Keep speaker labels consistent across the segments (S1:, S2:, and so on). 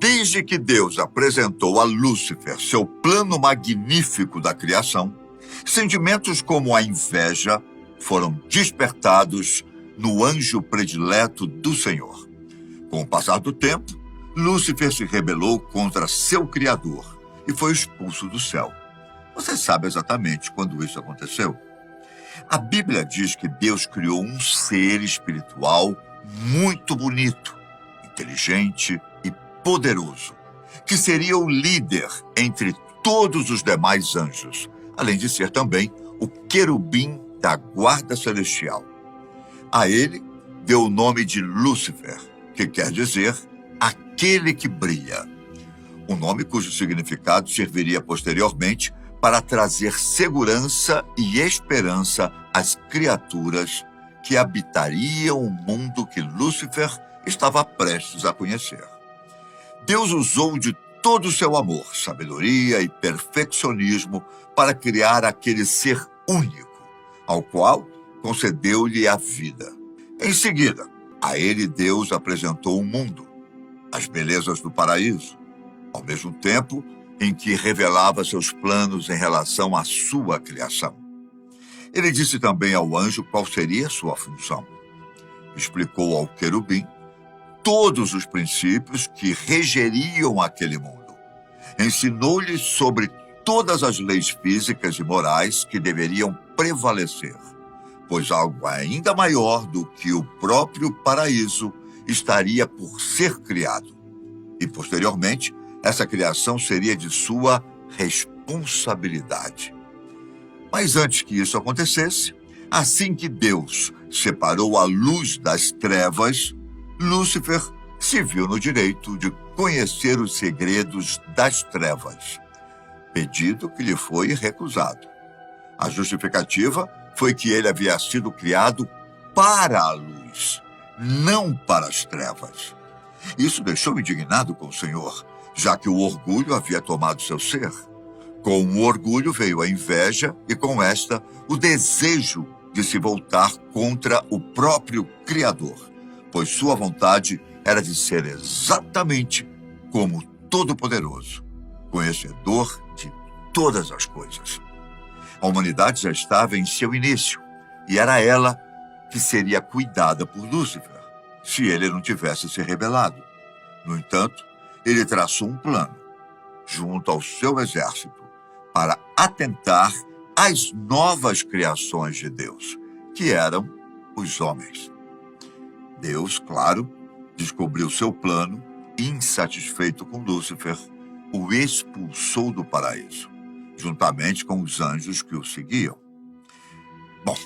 S1: Desde que Deus apresentou a Lúcifer seu plano magnífico da criação, sentimentos como a inveja foram despertados no anjo predileto do Senhor. Com o passar do tempo, Lúcifer se rebelou contra seu Criador e foi expulso do céu. Você sabe exatamente quando isso aconteceu? A Bíblia diz que Deus criou um ser espiritual muito bonito, inteligente e poderoso, que seria o líder entre todos os demais anjos, além de ser também o querubim da guarda celestial. A ele deu o nome de Lúcifer, que quer dizer aquele que brilha. Um nome cujo significado serviria posteriormente para trazer segurança e esperança às criaturas que habitariam o mundo que Lúcifer estava prestes a conhecer. Deus usou de todo o seu amor, sabedoria e perfeccionismo para criar aquele ser único, ao qual concedeu-lhe a vida. Em seguida, a ele Deus apresentou o mundo, as belezas do paraíso, ao mesmo tempo em que revelava seus planos em relação à sua criação. Ele disse também ao anjo qual seria sua função. Explicou ao querubim todos os princípios que regeriam aquele mundo. Ensinou-lhe sobre todas as leis físicas e morais que deveriam prevalecer, pois algo ainda maior do que o próprio paraíso estaria por ser criado. E, posteriormente, essa criação seria de sua responsabilidade. Mas antes que isso acontecesse, assim que Deus separou a luz das trevas, Lúcifer se viu no direito de conhecer os segredos das trevas, pedido que lhe foi recusado. A justificativa foi que ele havia sido criado para a luz, não para as trevas. Isso deixou indignado com o Senhor, já que o orgulho havia tomado seu ser. Com o orgulho veio a inveja e, com esta, o desejo de se voltar contra o próprio Criador, pois sua vontade era de ser exatamente como o Todo-Poderoso, conhecedor de todas as coisas. A humanidade já estava em seu início, e era ela que seria cuidada por Lúcifer, se ele não tivesse se rebelado. No entanto, ele traçou um plano, junto ao seu exército, para atentar às novas criações de Deus, que eram os homens. Deus, claro, descobriu seu plano e, insatisfeito com Lúcifer, o expulsou do paraíso, juntamente com os anjos que o seguiam. Bom,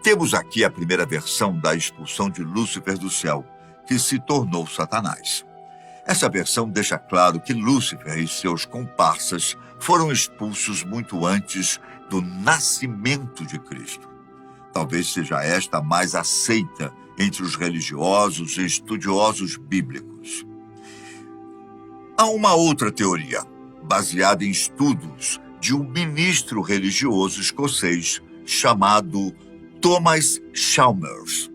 S1: temos aqui a primeira versão da expulsão de Lúcifer do céu, que se tornou Satanás. Essa versão deixa claro que Lúcifer e seus comparsas foram expulsos muito antes do nascimento de Cristo. Talvez seja esta a mais aceita entre os religiosos e estudiosos bíblicos. Há uma outra teoria, baseada em estudos de um ministro religioso escocês chamado Thomas Chalmers,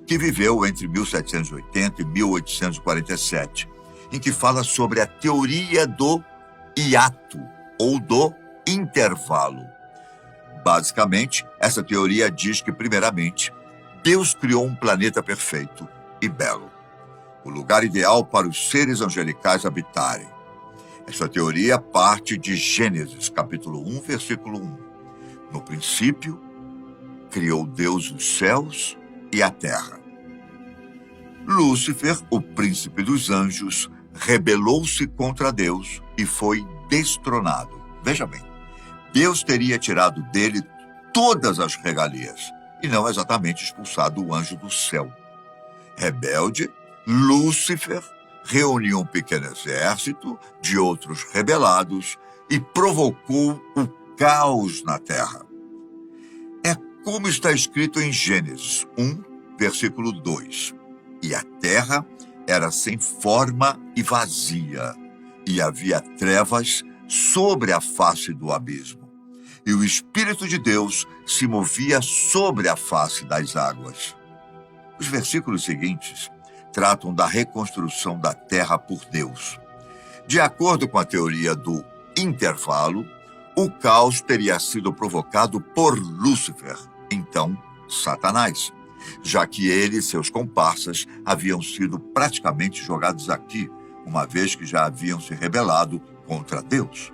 S1: que viveu entre 1780 e 1847, em que fala sobre a teoria do hiato, ou do intervalo. Basicamente, essa teoria diz que, primeiramente, Deus criou um planeta perfeito e belo, o lugar ideal para os seres angelicais habitarem. Essa teoria parte de Gênesis, capítulo 1, versículo 1. No princípio, criou Deus os céus e a terra. Lúcifer, o príncipe dos anjos, rebelou-se contra Deus e foi destronado. Veja bem, Deus teria tirado dele todas as regalias e não exatamente expulsado o anjo do céu. Rebelde, Lúcifer reuniu um pequeno exército de outros rebelados e provocou o caos na terra. É como está escrito em Gênesis 1, versículo 2. E a terra era sem forma e vazia, e havia trevas sobre a face do abismo. E o Espírito de Deus se movia sobre a face das águas. Os versículos seguintes tratam da reconstrução da terra por Deus. De acordo com a teoria do intervalo, o caos teria sido provocado por Lúcifer, então Satanás, já que ele e seus comparsas haviam sido praticamente jogados aqui, uma vez que já haviam se rebelado contra Deus.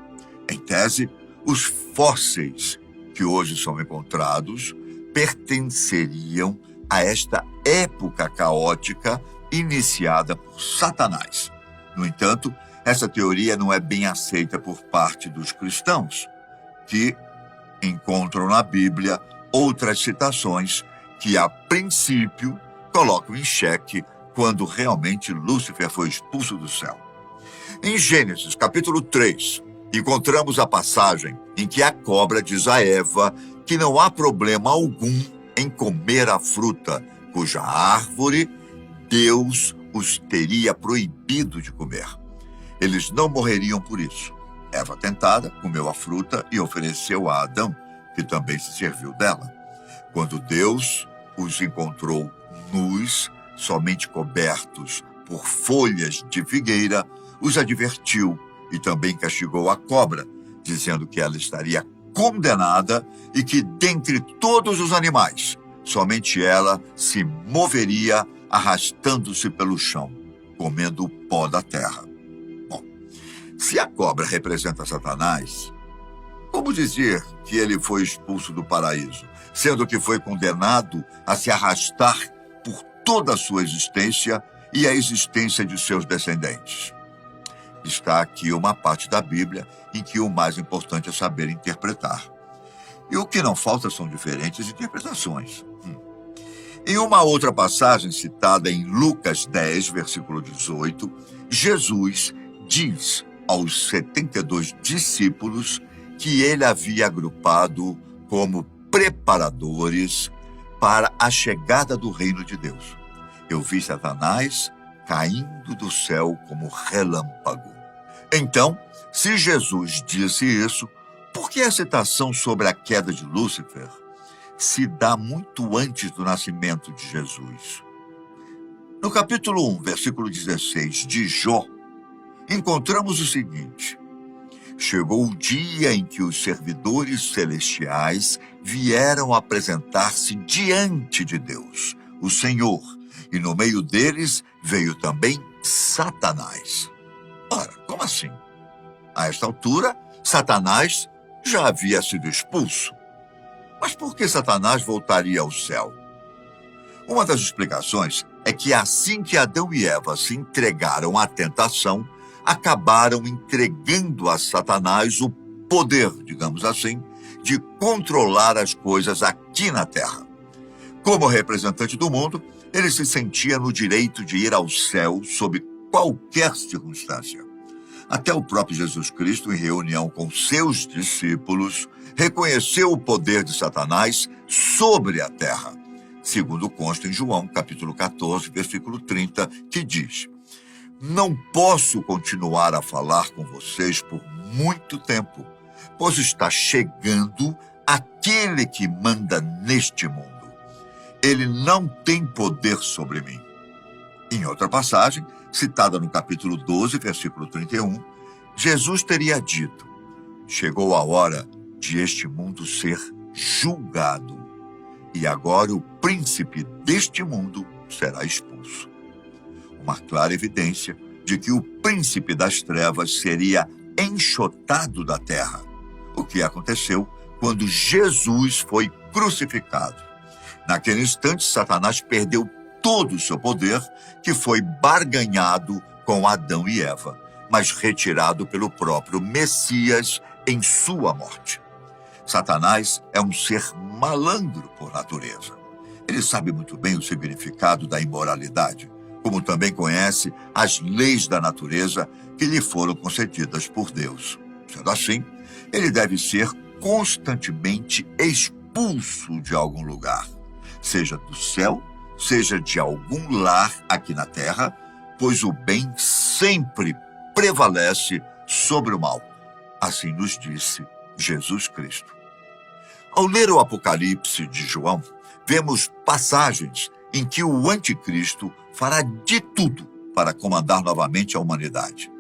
S1: Em tese, os fósseis que hoje são encontrados pertenceriam a esta época caótica iniciada por Satanás. No entanto, essa teoria não é bem aceita por parte dos cristãos, que encontram na Bíblia outras citações que, a princípio, colocam em xeque quando realmente Lúcifer foi expulso do céu. Em Gênesis, capítulo 3, encontramos a passagem em que a cobra diz a Eva que não há problema algum em comer a fruta, cuja árvore Deus os teria proibido de comer. Eles não morreriam por isso. Eva, tentada, comeu a fruta e ofereceu a Adão, que também se serviu dela. Quando Deus os encontrou nus, somente cobertos por folhas de figueira, os advertiu e também castigou a cobra, dizendo que ela estaria condenada e que, dentre todos os animais, somente ela se moveria arrastando-se pelo chão, comendo o pó da terra. Bom, se a cobra representa Satanás, como dizer que ele foi expulso do paraíso, sendo que foi condenado a se arrastar por toda a sua existência e a existência de seus descendentes? Está aqui uma parte da Bíblia em que o mais importante é saber interpretar. E o que não falta são diferentes interpretações. Em uma outra passagem citada em Lucas 10, versículo 18, Jesus diz aos 72 discípulos que ele havia agrupado como preparadores para a chegada do reino de Deus. Eu vi Satanás caindo do céu como relâmpago. Então, se Jesus disse isso, por que a citação sobre a queda de Lúcifer se dá muito antes do nascimento de Jesus? No capítulo 1, versículo 16 de Jó, encontramos o seguinte: chegou o dia em que os servidores celestiais vieram apresentar-se diante de Deus, o Senhor, e no meio deles veio também Satanás. Ora, como assim? A esta altura, Satanás já havia sido expulso. Mas por que Satanás voltaria ao céu? Uma das explicações é que assim que Adão e Eva se entregaram à tentação, acabaram entregando a Satanás o poder, digamos assim, de controlar as coisas aqui na Terra. Como representante do mundo, ele se sentia no direito de ir ao céu sob qualquer circunstância. Até o próprio Jesus Cristo, em reunião com seus discípulos, reconheceu o poder de Satanás sobre a terra, segundo consta em João, capítulo 14, versículo 30, que diz: não posso continuar a falar com vocês por muito tempo, pois está chegando aquele que manda neste mundo. Ele não tem poder sobre mim. Em outra passagem, citada no capítulo 12, versículo 31, Jesus teria dito: chegou a hora de este mundo ser julgado, e agora o príncipe deste mundo será expulso. Uma clara evidência de que o príncipe das trevas seria enxotado da terra, o que aconteceu quando Jesus foi crucificado. Naquele instante, Satanás perdeu todo o seu poder, que foi barganhado com Adão e Eva, mas retirado pelo próprio Messias em sua morte. Satanás é um ser malandro por natureza. Ele sabe muito bem o significado da imoralidade, como também conhece as leis da natureza que lhe foram concedidas por Deus. Sendo assim, ele deve ser constantemente expulso de algum lugar, seja do céu, seja de algum lar aqui na terra, pois o bem sempre prevalece sobre o mal. Assim nos disse Jesus Cristo. Ao ler o Apocalipse de João, vemos passagens em que o anticristo fará de tudo para comandar novamente a humanidade.